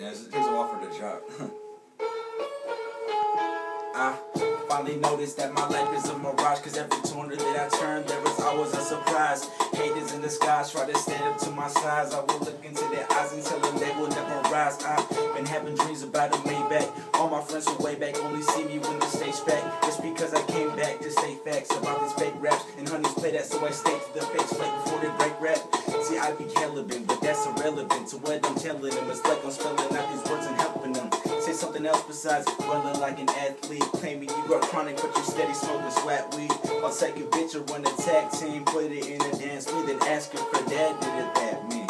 Yeah, it takes a while for the drop. I finally noticed that my life is a mirage, cause every corner that I turn, there is always a surprise. Haters in the skies try to stand up to my size. I will look into their eyes and tell them they will never rise. I've been having dreams about a Maybach. All my friends from way back only see me when the stage back. Just because I came back to say facts about these fake raps. And honeys play that, so I stay to the fakes like before they break rap. See, I be hellabin', but that's irrelevant to what I'm telling them. It's like I'm spelling out these words and helping them. Say something else besides running like an athlete. Claiming you got chronic, but you steady smoking swat weed. I'll take a bitch or run a tag team, put it in a dance me, then ask her for that. Did it that me?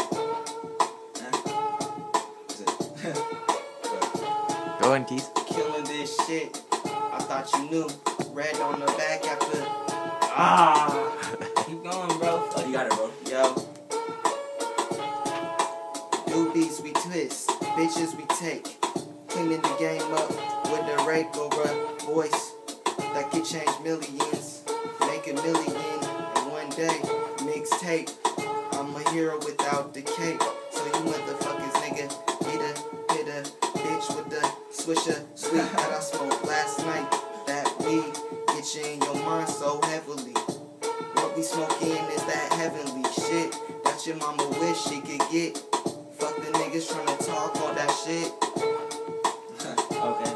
Go on, Keith. Killing this shit. I thought you knew. Red on the back after. Keep going, bro. Oh, you got it, bro. Yo. Do beats we twist, bitches we take. Cleaning the game up with the rape over voice that could change millions. Make $1 million in one day. Mixtape. I'm a hero without the cape. So you motherfuckers, nigga, hit a bitch with the swisher sweet that I smoked last night. That weed get you in your mind so heavily. What we smoking is that heavenly shit that your mama wish she could get. Fuck the niggas trying to talk all that shit. Okay.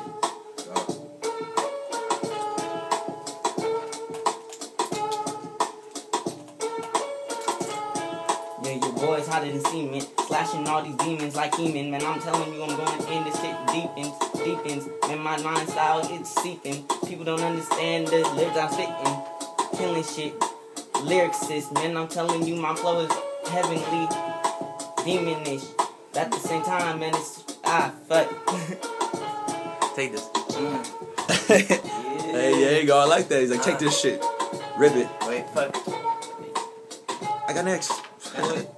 Yeah, your boy's hotter than cement, slashing all these demons like Heman. Man, I'm telling you, I'm going in. This shit deepens. Man, my mind style it's seeping. People don't understand the lyrics I'm spitting, killing shit. Lyricist, man, I'm telling you, my flow is heavenly, demonish. At the same time, man, it's fuck. Take this. Hey, there you go. I like that. He's like, take this shit. Rip it. Wait, fuck. I got next. Do it.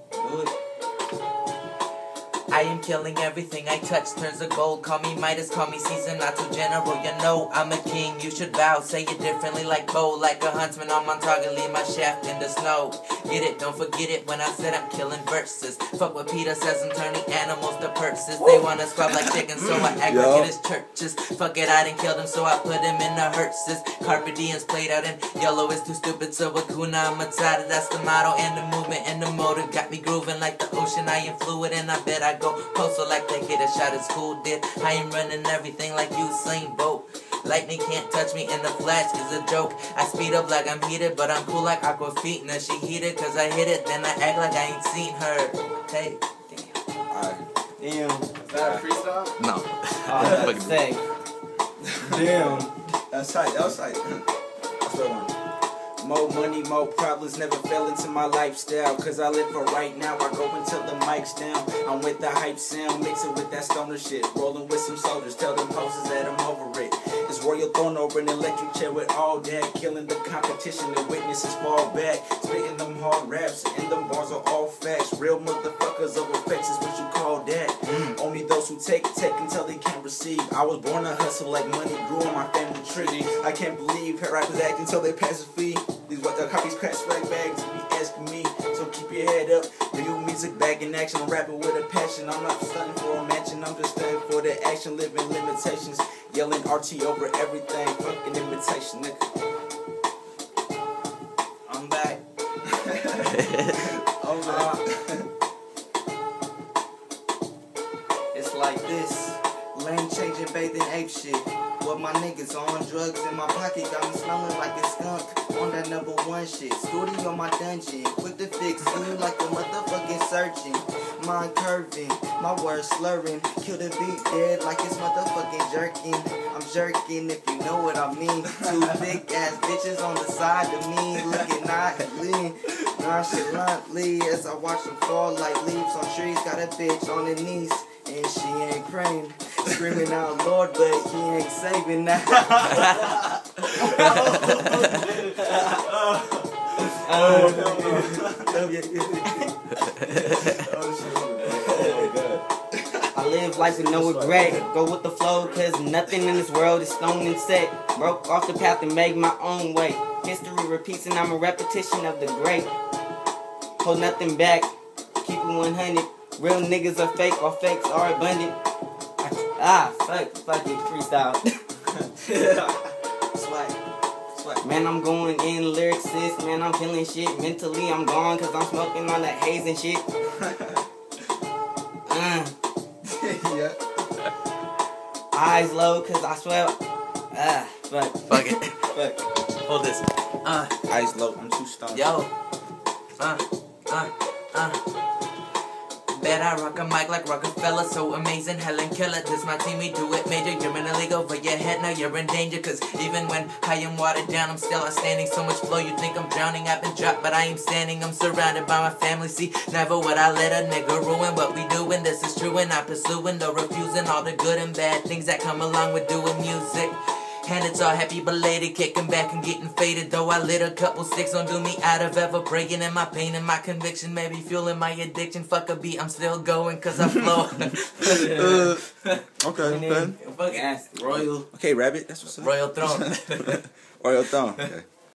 I am killing everything I touch turns to gold. Call me Midas, call me Caesar, not too general. You know I'm a king, you should bow. Say it differently like Bo, like a huntsman on my target. Leave my shaft in the snow. Get it, don't forget it when I said I'm killing verses. Fuck what Peter says, I'm turning animals to purses. They wanna scrub like chickens, so I act like it is churches. Fuck it, I didn't kill them, so I put them in the hearses. Carpe Diem's played out in yellow is too stupid, so Hakuna Matata. That's the motto and the movement and the motive. Got me grooving like the ocean, I am fluid and I bet I go postal like they hit a shot at school did. I am running everything like Usain Bolt. Lightning can't touch me and the flash is a joke. I speed up like I'm heated, but I'm cool like Aquafina. She heated cause I hit it, then I act like I ain't seen her. Hey, damn. Alright. Damn. Is that a freestyle? No. That's sick. Damn. That's tight. That was tight. That's what I want. More money, more problems, never fell into my lifestyle. Cause I live for right now, I go until the mic's down. I'm with the hype sound, mix it with that stoner shit. Rolling with some soldiers, tell them posters that I'm over it. It's Royal Throne over an electric chair with all that. Killing the competition, the witnesses fall back. Spitting them hard raps, and them bars are all facts. Real motherfuckers over fakes is what you call that. Only those who take until they can't receive. I was born to hustle like money grew on my family tree. I can't believe her rappers act until they pass a fee. These copies crash swag bags be asking me, so keep your head up. Real music back in action, I'm rapping with a passion. I'm not stunning for a mansion, I'm just stunning for the action. Living limitations, yelling RT over everything. Fucking imitation, nigga. I'm back. It's like this. Lane changing, bathing ape shit. What my niggas on drugs in my pocket got me smelling like a skunk on that #1 shit. Studio my dungeon, quick to fix you like a motherfucking surgeon. Mind curving, my words slurring, kill the beat dead like it's motherfucking jerking. I'm jerking if you know what I mean. Two thick ass bitches on the side of me, looking nonchalantly as I watch them fall like leaves on trees. Got a bitch on her knees and she ain't praying. Screaming out Lord, but he ain't saving now. I live life with no regret. Go with the flow, cause nothing in this world is stone and set. Broke off the path and made my own way. History repeats and I'm a repetition of the great. Hold nothing back, keep it 100. Real niggas are fake, or fakes are abundant. Fuck it, freestyle. Swag. Man, I'm going in lyricist, man, I'm killing shit. Mentally, I'm gone, cause I'm smoking on that haze and shit. Yeah. Eyes low, cause I swear. Fuck. Fuck it. Fuck. Hold this. Eyes low, I'm too stoned. Yo. Bet I rock a mic like Rockefeller, so amazing, Helen Keller. This my team, we do it major. You're in a league over your head, now you're in danger. Cause even when I am watered down, I'm still outstanding. So much flow, you think I'm drowning. I've been dropped, but I am standing. I'm surrounded by my family. See, never would I let a nigga ruin what we doing. This is true, and I'm pursuing, no refusing all the good and bad things that come along with doing music. And it's all happy belated, kicking back and getting faded. Though I lit a couple sticks, don't do me out of ever breaking. In my pain and my conviction, maybe fueling my addiction. Fuck a beat, I'm still going cause I flow. Okay. Fucking ass. Royal. Okay, Rabbit. That's what's up. Royal Throne. Royal Throne. Okay.